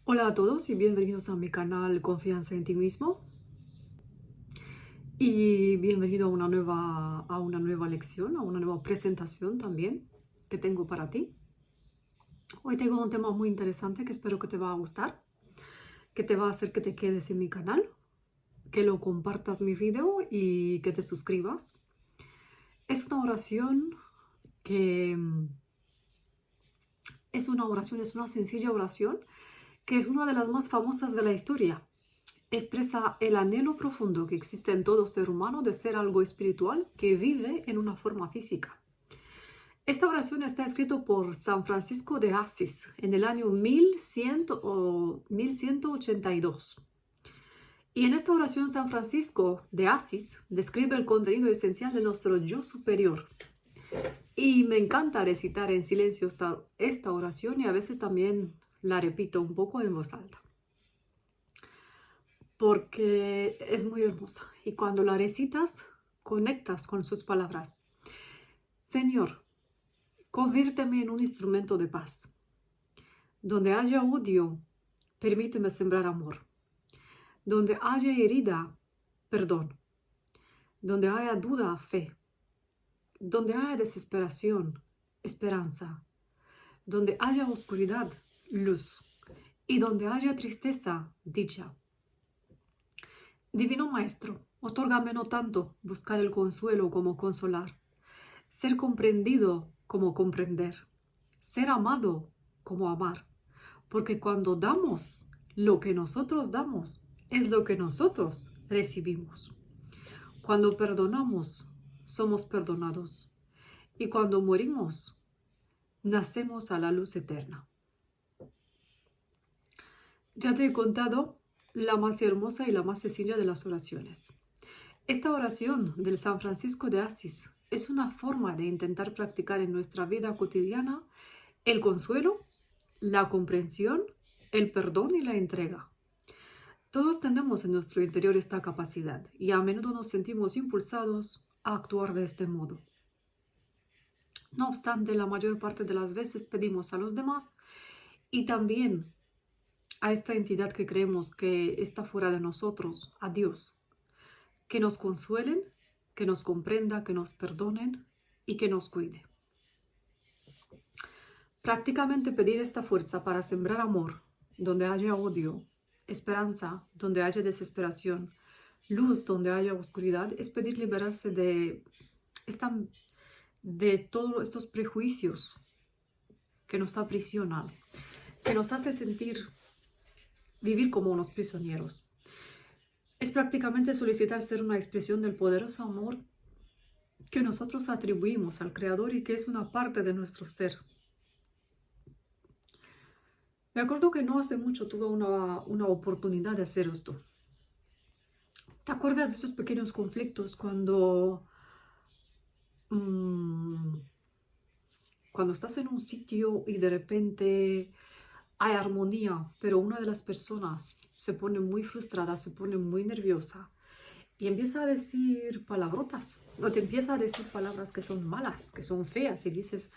Hola a todos y bienvenidos a mi canal Confianza en ti mismo y bienvenido a una nueva lección, a una nueva presentación también que tengo para ti. Hoy tengo un tema muy interesante que espero que te va a gustar, que te va a hacer que te quedes en mi canal, que lo compartas mi video y que te suscribas. Es una oración que es una sencilla oración que es una de las más famosas de la historia. Expresa el anhelo profundo que existe en todo ser humano de ser algo espiritual que vive en una forma física. Esta oración está escrita por San Francisco de Asís en el año 1182. Y en esta oración San Francisco de Asís describe el contenido esencial de nuestro yo superior. Y me encanta recitar en silencio esta oración y a veces también la repito un poco en voz alta, porque es muy hermosa y cuando la recitas conectas con sus palabras. Señor, conviérteme en un instrumento de paz. Donde haya odio, permíteme sembrar amor. Donde haya herida, perdón. Donde haya duda, fe. Donde haya desesperación, esperanza. Donde haya oscuridad, luz. Y donde haya tristeza, dicha. Divino Maestro, otórgame no tanto buscar el consuelo como consolar, ser comprendido como comprender, ser amado como amar, porque cuando damos, lo que nosotros damos es lo que nosotros recibimos. Cuando perdonamos, somos perdonados, y cuando morimos, nacemos a la luz eterna. Ya te he contado la más hermosa y la más sencilla de las oraciones. Esta oración del San Francisco de Asís es una forma de intentar practicar en nuestra vida cotidiana el consuelo, la comprensión, el perdón y la entrega. Todos tenemos en nuestro interior esta capacidad y a menudo nos sentimos impulsados a actuar de este modo. No obstante, la mayor parte de las veces pedimos a los demás y también a esta entidad que creemos que está fuera de nosotros, a Dios, que nos consuelen, que nos comprenda, que nos perdonen y que nos cuide. Prácticamente pedir esta fuerza para sembrar amor donde haya odio, esperanza donde haya desesperación, luz donde haya oscuridad, es pedir liberarse de todos estos prejuicios que nos aprisionan, que nos hace vivir como unos prisioneros. Es prácticamente solicitar ser una expresión del poderoso amor que nosotros atribuimos al Creador y que es una parte de nuestro ser. Me acuerdo que no hace mucho tuve una oportunidad de hacer esto. ¿Te acuerdas de esos pequeños conflictos cuando estás en un sitio y de repente hay armonía, pero una de las personas se pone muy frustrada, se pone muy nerviosa y empieza a decir palabrotas, o te empieza a decir palabras que son malas, que son feas, y dices,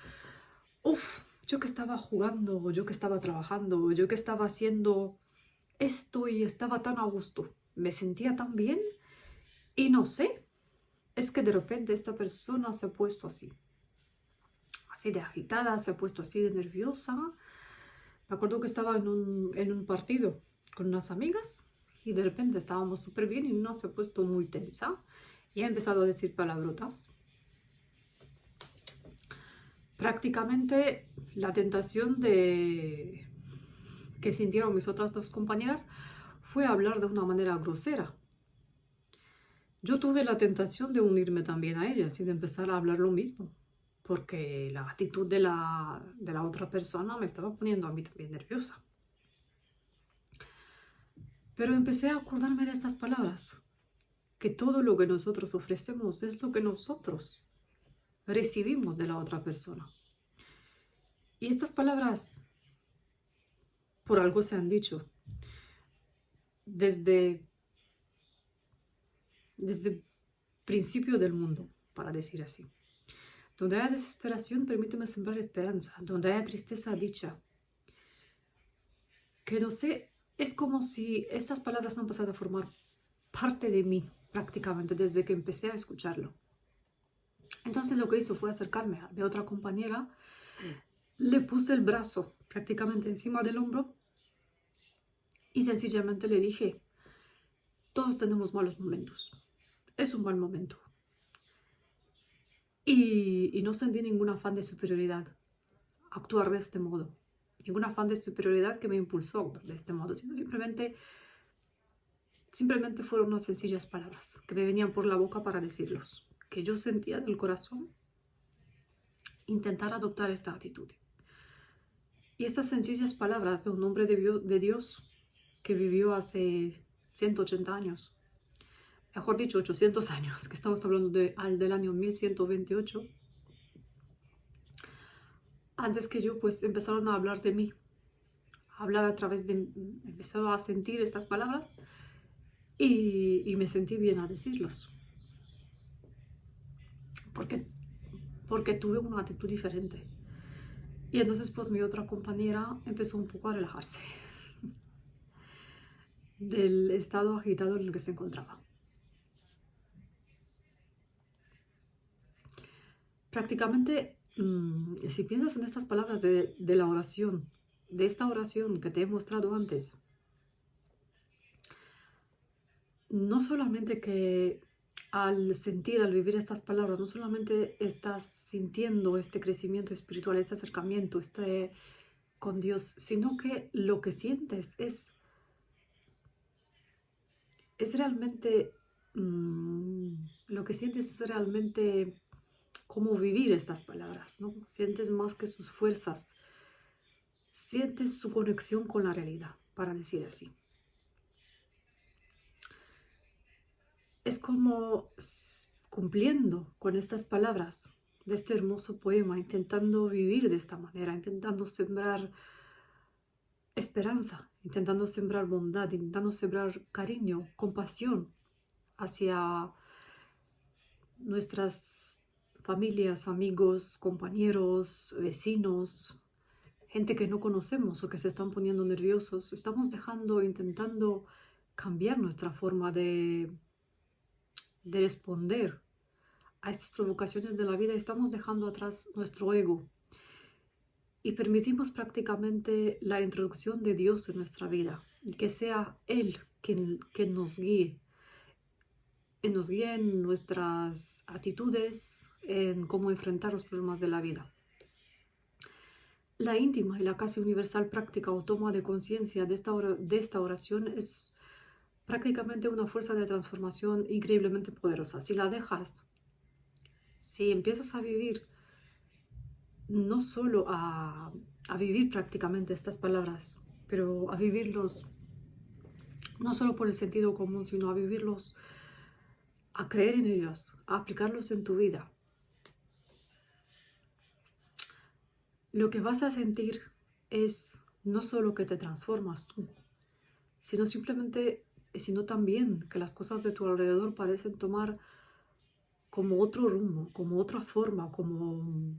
uff, yo que estaba jugando, o yo que estaba trabajando, o yo que estaba haciendo esto y estaba tan a gusto, me sentía tan bien y no sé, es que de repente esta persona se ha puesto así de agitada, se ha puesto así de nerviosa. Me acuerdo que estaba en un partido con unas amigas y de repente estábamos súper bien y una se ha puesto muy tensa y ha empezado a decir palabrotas. Prácticamente la tentación que sintieron mis otras dos compañeras fue hablar de una manera grosera. Yo tuve la tentación de unirme también a ellas y de empezar a hablar lo mismo, porque la actitud de la otra persona me estaba poniendo a mí también nerviosa. Pero empecé a acordarme de estas palabras, que todo lo que nosotros ofrecemos es lo que nosotros recibimos de la otra persona. Y estas palabras por algo se han dicho desde el principio del mundo, para decir así. Donde haya desesperación, permíteme sembrar esperanza. Donde haya tristeza, dicha. que no sé, es como si estas palabras han pasado a formar parte de mí prácticamente desde que empecé a escucharlo. Entonces lo que hizo fue acercarme a mi otra compañera, le puse el brazo prácticamente encima del hombro y sencillamente le dije, todos tenemos malos momentos, es un mal momento. Y no sentí ningún afán de superioridad actuar de este modo, ningún afán de superioridad que me impulsó a actuar de este modo, sino simplemente fueron unas sencillas palabras que me venían por la boca para decirlos, que yo sentía del corazón intentar adoptar esta actitud. Y estas sencillas palabras de un hombre de Dios que vivió hace 180 años, mejor dicho, 800 años, que estamos hablando del año 1128, antes que yo, pues empezaron a hablar de mí, a hablar a través de, empezaba a sentir estas palabras y me sentí bien a decirlos, porque, porque tuve una actitud diferente. Y entonces pues mi otra compañera empezó un poco a relajarse del estado agitado en el que se encontraba. Prácticamente, si piensas en estas palabras de la oración, de esta oración que te he mostrado antes, no solamente que al sentir, al vivir estas palabras, no solamente estás sintiendo este crecimiento espiritual, este acercamiento, con Dios, sino que lo que sientes es realmente, lo que sientes es realmente cómo vivir estas palabras, ¿no? Sientes más que sus fuerzas, sientes su conexión con la realidad, para decir así. Es como cumpliendo con estas palabras de este hermoso poema, intentando vivir de esta manera, intentando sembrar esperanza, intentando sembrar bondad, intentando sembrar cariño, compasión hacia nuestras familias, amigos, compañeros, vecinos, gente que no conocemos o que se están poniendo nerviosos. Estamos intentando cambiar nuestra forma de responder a estas provocaciones de la vida. Estamos dejando atrás nuestro ego y permitimos prácticamente la introducción de Dios en nuestra vida y que sea Él quien nos guíe en nuestras actitudes, en cómo enfrentar los problemas de la vida. La íntima y la casi universal práctica o toma de conciencia de esta oración es prácticamente una fuerza de transformación increíblemente poderosa. Si la dejas, si empiezas a vivir, no solo a vivir prácticamente estas palabras, pero a vivirlos no solo por el sentido común, sino a vivirlos, a creer en ellos, a aplicarlos en tu vida, lo que vas a sentir es no solo que te transformas tú, sino también que las cosas de tu alrededor parecen tomar como otro rumbo, como otra forma, como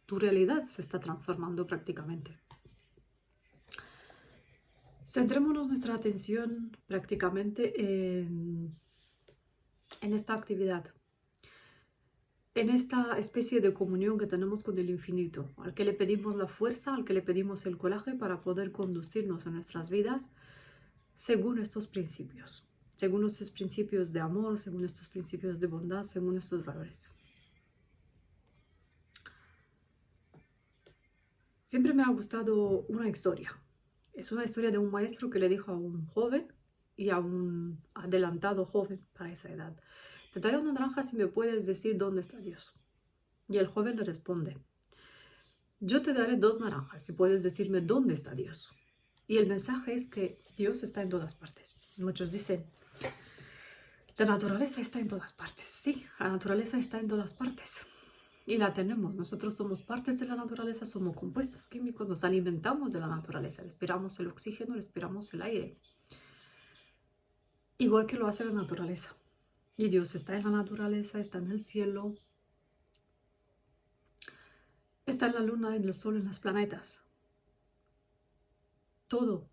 tu realidad se está transformando prácticamente. Centrémonos nuestra atención prácticamente en esta actividad, en esta especie de comunión que tenemos con el infinito, al que le pedimos la fuerza, al que le pedimos el coraje para poder conducirnos en nuestras vidas según estos principios de amor, según estos principios de bondad, según estos valores. Siempre me ha gustado una historia. Es una historia de un maestro que le dijo a un joven y a un adelantado joven para esa edad: te daré una naranja si me puedes decir dónde está Dios. Y el joven le responde: yo te daré 2 naranjas si puedes decirme dónde está Dios. Y el mensaje es que Dios está en todas partes. Muchos dicen, la naturaleza está en todas partes. Sí, la naturaleza está en todas partes. Y la tenemos. Nosotros somos partes de la naturaleza, somos compuestos químicos, nos alimentamos de la naturaleza, respiramos el oxígeno, respiramos el aire. Igual que lo hace la naturaleza. Y Dios está en la naturaleza, está en el cielo, está en la luna, en el sol, en los planetas. Todo.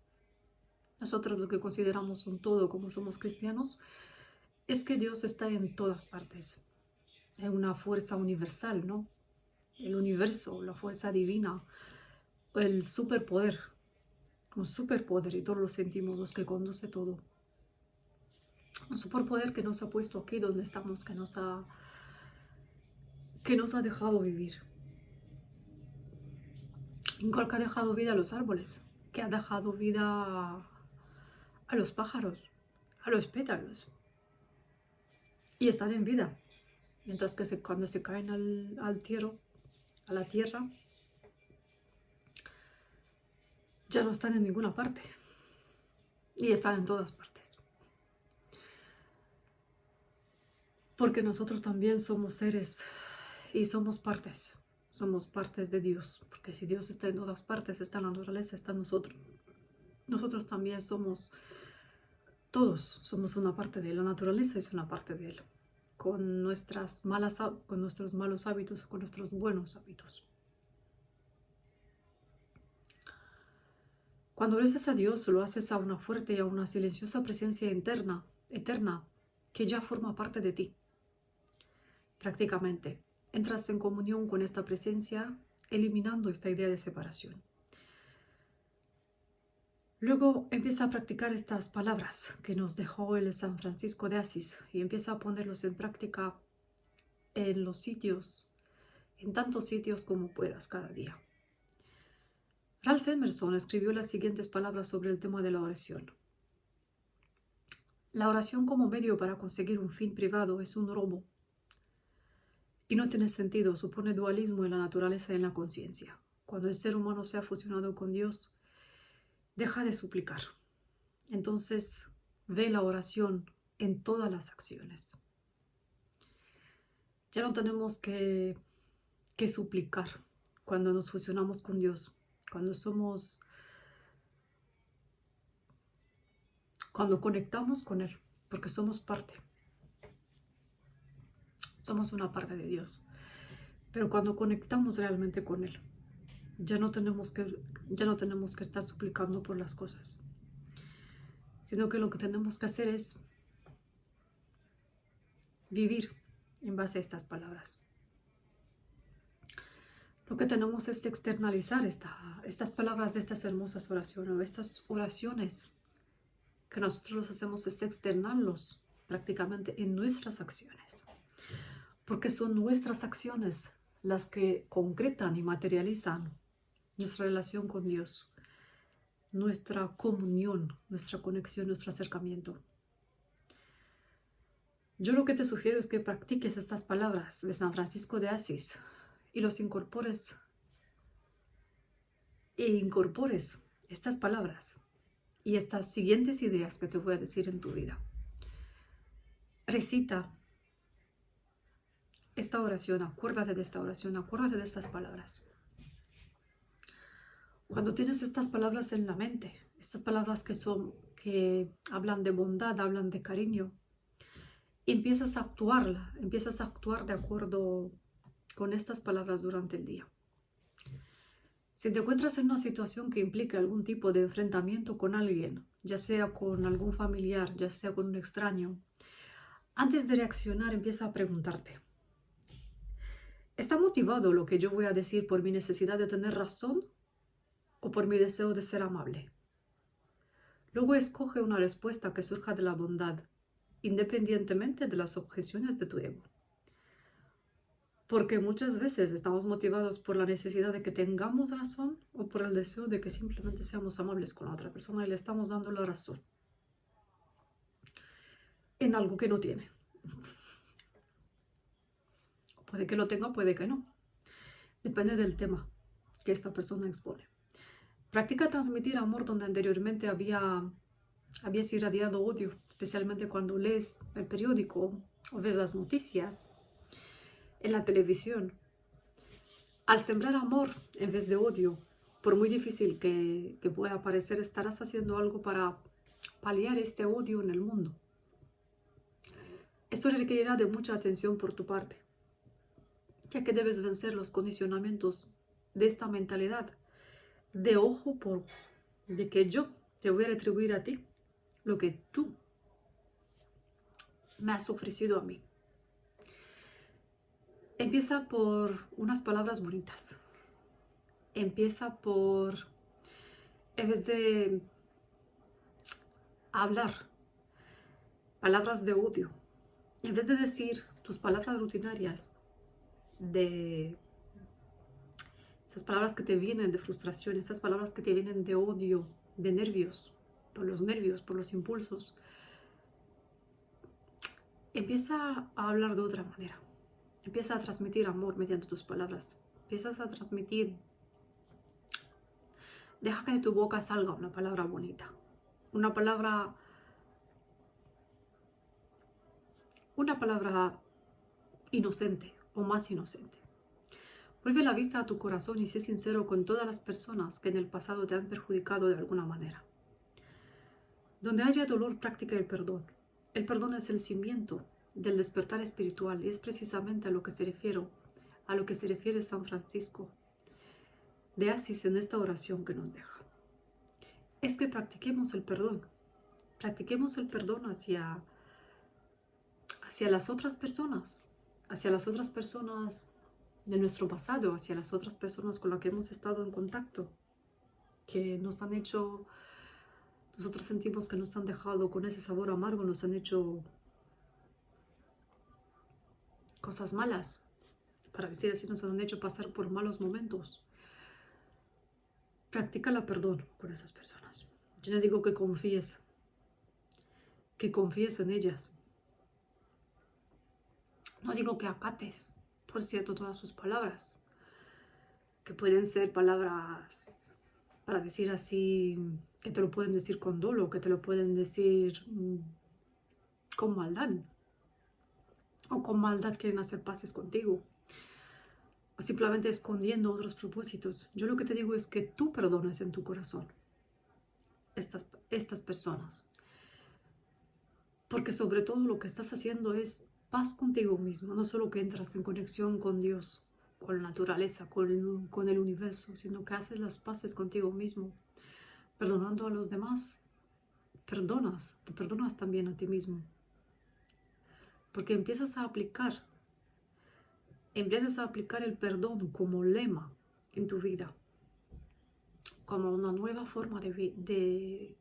Nosotros lo que consideramos un todo como somos cristianos es que Dios está en todas partes. Es una fuerza universal, ¿no? El universo, la fuerza divina, el superpoder, un superpoder, y todos lo sentimos, los que conduce todo. Un superpoder que nos ha puesto aquí donde estamos, que nos ha dejado vivir. Igual que ha dejado vida a los árboles, que ha dejado vida a los pájaros, a los pétalos. Y están en vida. Mientras que cuando se caen a la tierra, ya no están en ninguna parte. Y están en todas partes. Porque nosotros también somos seres y somos partes. Somos partes de Dios. Porque si Dios está en todas partes, está en la naturaleza, está en nosotros. Nosotros también somos, todos somos una parte de Él. La naturaleza es una parte de Él. Con nuestros malos hábitos, con nuestros buenos hábitos. Cuando rezas a Dios, lo haces a una fuerte y a una silenciosa presencia interna, eterna, que ya forma parte de ti. Prácticamente, entras en comunión con esta presencia, eliminando esta idea de separación. Luego empieza a practicar estas palabras que nos dejó el San Francisco de Asís y empieza a ponerlos en práctica en los sitios, en tantos sitios como puedas cada día. Ralph Emerson escribió las siguientes palabras sobre el tema de la oración. La oración como medio para conseguir un fin privado es un robo y no tiene sentido, supone dualismo en la naturaleza y en la conciencia. Cuando el ser humano se ha fusionado con Dios, deja de suplicar. Entonces ve la oración en todas las acciones. Ya no tenemos que suplicar cuando nos fusionamos con Dios, cuando conectamos con Él, porque somos parte. Somos una parte de Dios. Pero cuando conectamos realmente con Él, ya no tenemos que estar suplicando por las cosas, sino que lo que tenemos que hacer es vivir en base a estas palabras. Lo que tenemos es externalizar estas palabras de estas hermosas oraciones, o estas oraciones que nosotros hacemos, es externarlos prácticamente en nuestras acciones. Porque son nuestras acciones las que concretan y materializan nuestra relación con Dios, nuestra comunión, nuestra conexión, nuestro acercamiento. Yo lo que te sugiero es que practiques estas palabras de San Francisco de Asís y los incorpores estas palabras y estas siguientes ideas que te voy a decir en tu vida. Recita esta oración, acuérdate de esta oración, acuérdate de estas palabras. Cuando tienes estas palabras en la mente, estas palabras que hablan de bondad, hablan de cariño, empiezas a actuar de acuerdo con estas palabras durante el día. Si te encuentras en una situación que implique algún tipo de enfrentamiento con alguien, ya sea con algún familiar, ya sea con un extraño, antes de reaccionar empieza a preguntarte: ¿está motivado lo que yo voy a decir por mi necesidad de tener razón o por mi deseo de ser amable? Luego escoge una respuesta que surja de la bondad, independientemente de las objeciones de tu ego. Porque muchas veces estamos motivados por la necesidad de que tengamos razón o por el deseo de que simplemente seamos amables con la otra persona y le estamos dando la razón en algo que no tiene. Puede que lo tenga, puede que no. Depende del tema que esta persona expone. Practica transmitir amor donde anteriormente habías irradiado odio, especialmente cuando lees el periódico o ves las noticias en la televisión. Al sembrar amor en vez de odio, por muy difícil que pueda parecer, estarás haciendo algo para paliar este odio en el mundo. Esto requerirá de mucha atención por tu parte, ya que debes vencer los condicionamientos de esta mentalidad de ojo por ojo, de que yo te voy a retribuir a ti lo que tú me has ofrecido a mí. Empieza por unas palabras bonitas. Empieza por, en vez de hablar palabras de odio, en vez de decir tus palabras rutinarias, de esas palabras que te vienen de frustración, esas palabras que te vienen de odio, de nervios, por los impulsos, empieza a hablar de otra manera. Empieza a transmitir amor mediante tus palabras. Empiezas a transmitir, deja que de tu boca salga una palabra bonita, una palabra inocente o más inocente. Vuelve la vista a tu corazón y sé sincero con todas las personas que en el pasado te han perjudicado de alguna manera. Donde haya dolor, practica el perdón. El perdón es el cimiento del despertar espiritual y es precisamente a lo que se refiere San Francisco de Asís en esta oración que nos deja. Es que practiquemos el perdón hacia las otras personas, de nuestro pasado, hacia las otras personas con las que hemos estado en contacto, que nos han hecho, nosotros sentimos que nos han dejado con ese sabor amargo, nos han hecho cosas malas, para decir así, nos han hecho pasar por malos momentos. Practica el perdón con esas personas. Yo no digo que confíes en ellas. No digo que acates, por cierto, todas sus palabras, que pueden ser palabras, para decir así, que te lo pueden decir con dolo, que te lo pueden decir con maldad, o con maldad quieren hacer paces contigo, o simplemente escondiendo otros propósitos. Yo lo que te digo es que tú perdones en tu corazón estas personas, porque sobre todo lo que estás haciendo es paz contigo mismo, no solo que entras en conexión con Dios, con la naturaleza, con el universo, sino que haces las paces contigo mismo, perdonando a los demás, te perdonas también a ti mismo, porque empiezas a aplicar el perdón como lema en tu vida, como una nueva forma de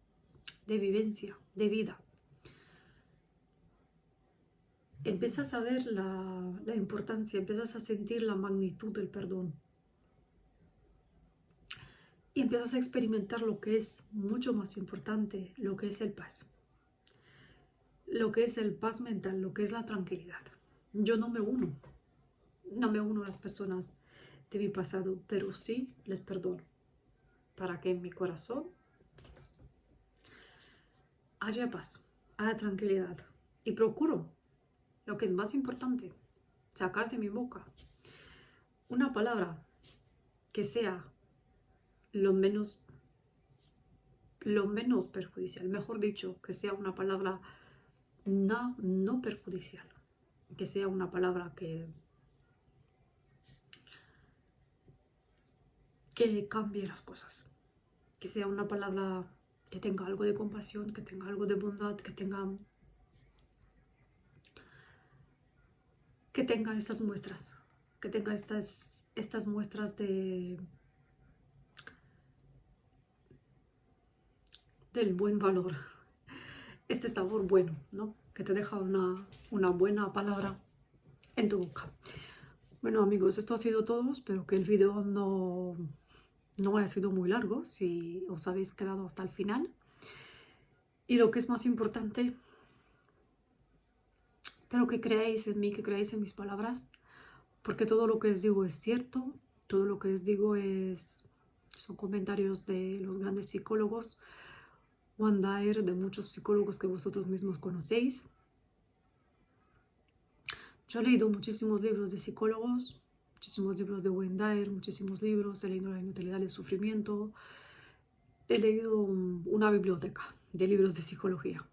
vivencia, de vida. Empiezas a ver la importancia, empiezas a sentir la magnitud del perdón. Y empiezas a experimentar lo que es mucho más importante, lo que es el paz. Lo que es el paz mental, lo que es la tranquilidad. Yo no me uno a las personas de mi pasado, pero sí les perdono, para que en mi corazón haya paz, haya tranquilidad. Y procuro, lo que es más importante, sacar de mi boca una palabra que sea lo menos perjudicial, mejor dicho, que sea una palabra no perjudicial, que sea una palabra que cambie las cosas, que sea una palabra que tenga algo de compasión, que tenga algo de bondad, que tenga esas muestras, que tenga estas muestras del buen valor, este sabor bueno, ¿no? Que te deja una buena palabra en tu boca. Bueno, amigos, esto ha sido todo. Espero que el video no haya sido muy largo, si os habéis quedado hasta el final. Y lo que es más importante, espero que creáis en mí, que creáis en mis palabras, porque todo lo que os digo es cierto, todo lo que os digo son comentarios de los grandes psicólogos, Wayne Dyer, de muchos psicólogos que vosotros mismos conocéis. Yo he leído muchísimos libros de psicólogos, muchísimos libros de Wayne Dyer, muchísimos libros, he leído La inutilidad del sufrimiento, he leído una biblioteca de libros de psicología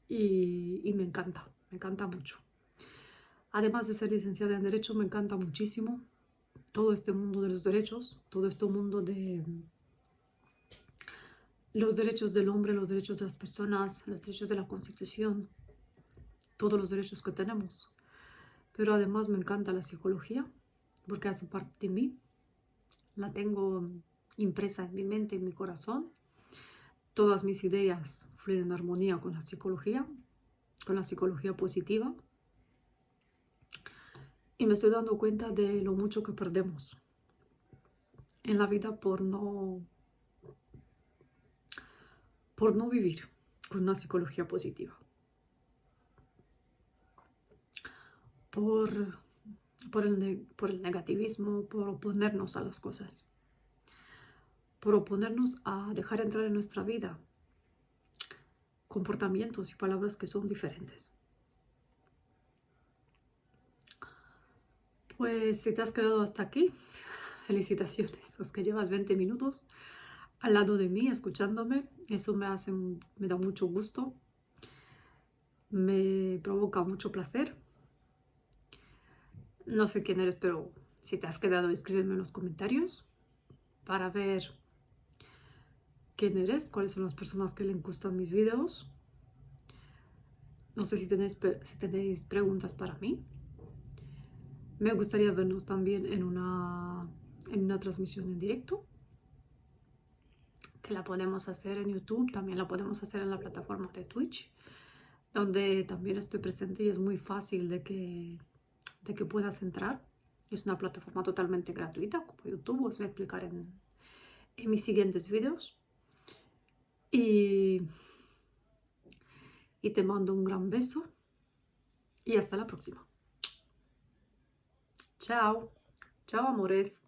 y me encanta mucho. Además de ser licenciada en Derecho, me encanta muchísimo todo este mundo de los derechos, todo este mundo de los derechos del hombre, los derechos de las personas, los derechos de la Constitución, todos los derechos que tenemos. Pero además me encanta la psicología porque hace parte de mí, la tengo impresa en mi mente, en mi corazón. Todas mis ideas fluyen en armonía con la psicología positiva. Y me estoy dando cuenta de lo mucho que perdemos en la vida por no vivir con una psicología positiva. Por el negativismo, por oponernos a las cosas. Por oponernos a dejar entrar en nuestra vida comportamientos y palabras que son diferentes. Pues si te has quedado hasta aquí, felicitaciones, pues que llevas 20 minutos al lado de mí escuchándome. Eso me da mucho gusto, me provoca mucho placer. No sé quién eres, pero si te has quedado, escríbeme en los comentarios para ver quién eres, cuáles son las personas que les gustan mis videos. No sé si tenéis preguntas para mí. Me gustaría vernos también en una transmisión en directo, que la podemos hacer en YouTube, también la podemos hacer en la plataforma de Twitch, donde también estoy presente y es muy fácil de que puedas entrar. Es una plataforma totalmente gratuita, como YouTube, os voy a explicar en mis siguientes videos. Y te mando un gran beso y hasta la próxima. Chao, chao amores.